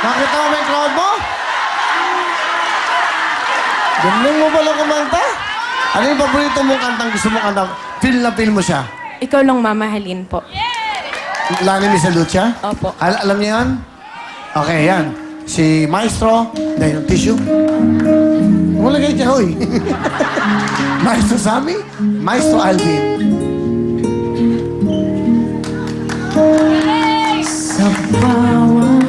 Nakita mo ba yung crowd mo? Galing mo pala kumanta. Ano yung paborito mong kantang gusto mong kanta? Feel na feel mo siya. Ikaw lang mamahalin po. Lani Miss Lucia? Opo. Alam niyo yan? Okay, yan. Si Maestro. Dahil yung tissue. Wala kayo dyan, hoy. Maestro Sammy. Maestro Alvin. Sa bawat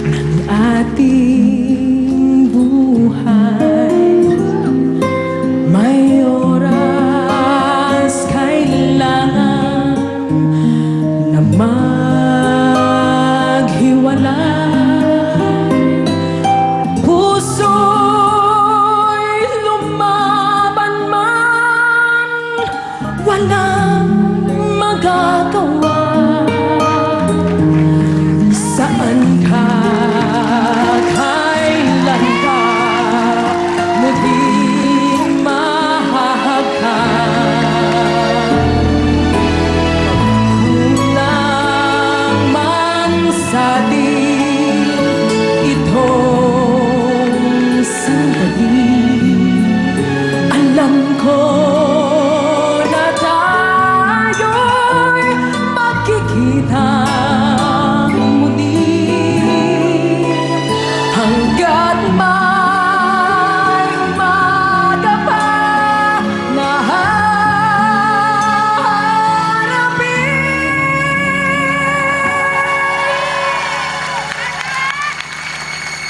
ng ating buhay, may oras kailangan na maghiwalay. Puso'y lumaban man, walang magagawa. Saan ka, kailan ka muling mahahagkan? Kulang man sa atin itong sandali, alam ko na tayo'y magkikita muli hanggat may umaga pa na haharapin.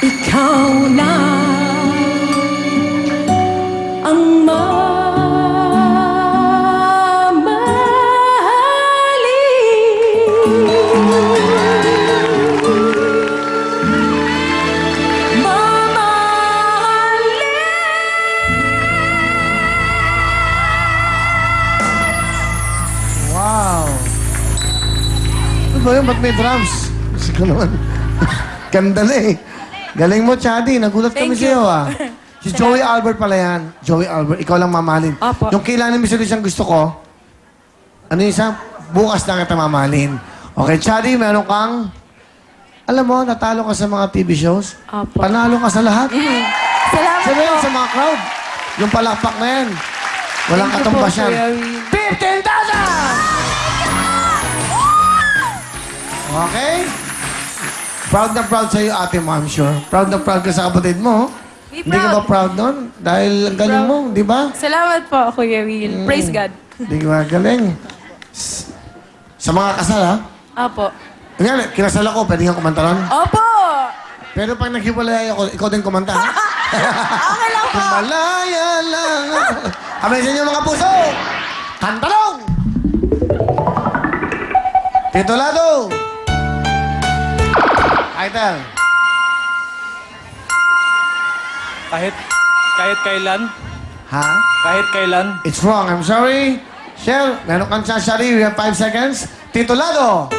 Ikaw lang ang Wow. Ano ba yun? Ba't may drums? Sige naman. Ganda na eh. Galing mo, Chadi. Nagulat kami Thank you. sa'yo, ah. Si Joey Albert pala yan. Joey Albert, ikaw lang mamahalin. Opo. Yung kailangan mo siyang gusto ko, ano yung isa? Bukas na kita mamahalin. Okay, Chadi, meron kang... Alam mo, natalo ka sa mga TV shows. Opo. Panalo ka sa lahat. Salamat Sabi yan po. sa mga crowd. Yung palakpak na yan. Walang Thank you po, katumbas yan. Kuya Will. 15,000! Okay? Proud na proud sa'yo, ate mo, I'm sure. Proud na proud ka sa kapatid mo. Be Hindi ka ba proud. proud nun? Dahil ang galing mo, di ba? Salamat po, Kuya Will. Praise God. Hindi ka ba galing? Sa mga kasal, ha? Opo. Nga, kinasal ako, pwede nga kumanta ron. Opo! Pero pag naghiwalay ako, ikaw din kumanta, ha? Okay lang po. Malaya lang ako. Kamay sa inyo, mga puso! Kantalong! Tito Lado! Idol! Kahit kailan, Ha? kahit kailan, It's wrong. I'm sorry. Shell, meron kang chance, Shari. We have 5 seconds. Tito Lado!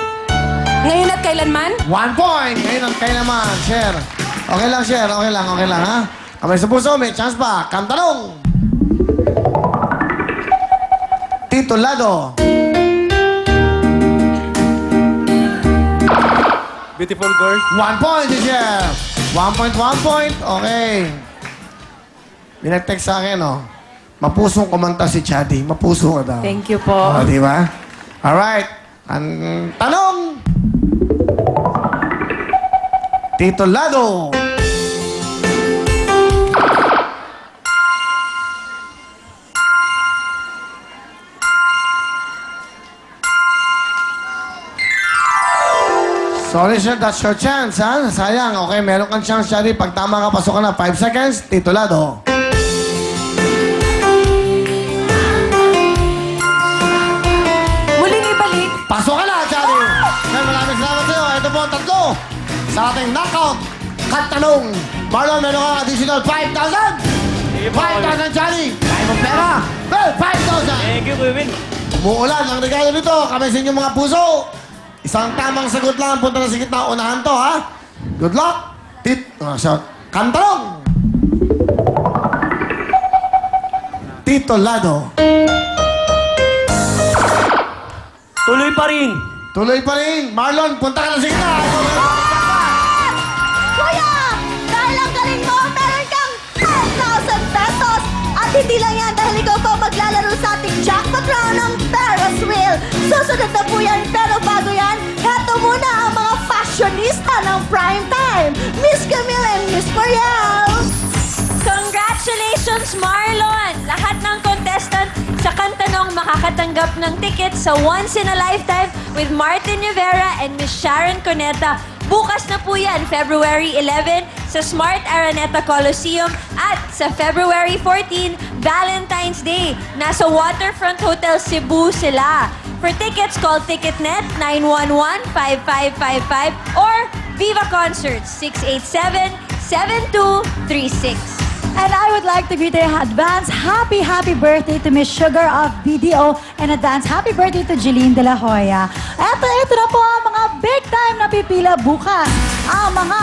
Ngayon at kailanman? 1 point! Ngayon ang kayo naman, Sher. Okay lang, Sher. Okay lang, ha? Kamay sa puso, may chance pa. Kantalong! Tito Lado! beautiful girl. 1 point, Sher. 1 point, 1 point. Okay. May nag-text sa akin, oh. Mapusong kumanta si Chadi. Mapuso ka daw. Thank you po. Oh, di ba? Alright. Ang tanong! Tito Lado! Sorry, sir. That's your chance, ha? Sayang. Okay, meron kang chance, Shari. Pag tama ka, pasok ka na. 5 seconds. Tito Lado. Muling ibalik. Pasok ka na, Shari. Sir, maraming salamat sa'yo. Ito po ang tatlo sa ating knockout katanong. Marlon, meron kang additional 5,000. Sige po. 5,000, Shari. Kaya mo pera. Well, 5,000. Thank you, Kuya Will. Umuulan ang regalo nito. Kami sa inyong mga puso. Isang tamang sagot lang. Punta na sa gitna. Unahan to, ha? Good luck. Kantalong! Tito Lado. Tuloy pa rin. Tuloy pa rin. Marlon, punta ka na sa gitna. Kuya! Dahil ang galing mo, meron kang 10,000 pesos! At hindi lang yan dahil ikaw pa maglalaro sa ating jackpot round ng Ferris wheel! Susunod na po yan, pero bago yan, heto muna ang mga fashionista ng prime time! Miss Camille and Miss Mariel! Congratulations, Marlon! Lahat ng contestant sa Kantanong makakatanggap ng tickets sa Once in a Lifetime with Martin Rivera and Miss Sharon Cuneta. Bukas na po yan, February 11, sa Smart Araneta Coliseum at sa February 14, Valentine's Day. Nasa Waterfront Hotel Cebu sila. For tickets, call TicketNet 911-5555 or Viva Concerts 687-7236. And I would like to greet in advance happy birthday to Miss Sugar of BDO and advance happy birthday to Jeline De La Hoya. Ito na po ang mga big time na pipila bukas. Ang mga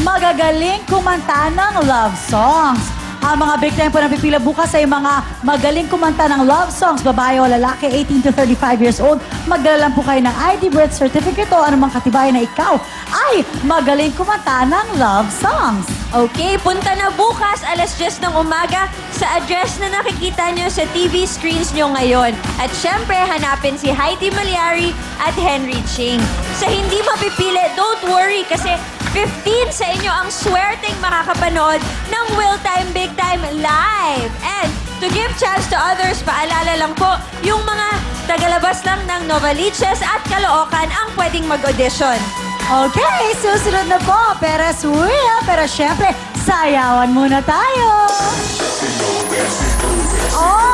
magagaling kumanta ng love songs. Ang mga big time po na pipila bukas ay mga magaling kumanta ng love songs, babae o lalaki, 18 to 35 years old. Magdala lang po kayo ng ID, birth certificate o anumang katibayan na ikaw ay magaling kumanta ng love songs. Okay, punta na bukas alas 10 ng umaga sa address na nakikita nyo sa TV screens nyo ngayon. At syempre, hanapin si Heidi Malyari at Henry Ching. Sa hindi mapipili, don't worry kasi 15 sa inyo ang swerteng makakapanood ng Will Time Big Time live. And to give chance to others, paalala lang po, yung mga tagalabas lang ng Novaliches at Caloocan ang pwedeng mag-audition. Okay, susunod na po. Pero Wheel. Pero syempre, sayawan muna tayo. Oh!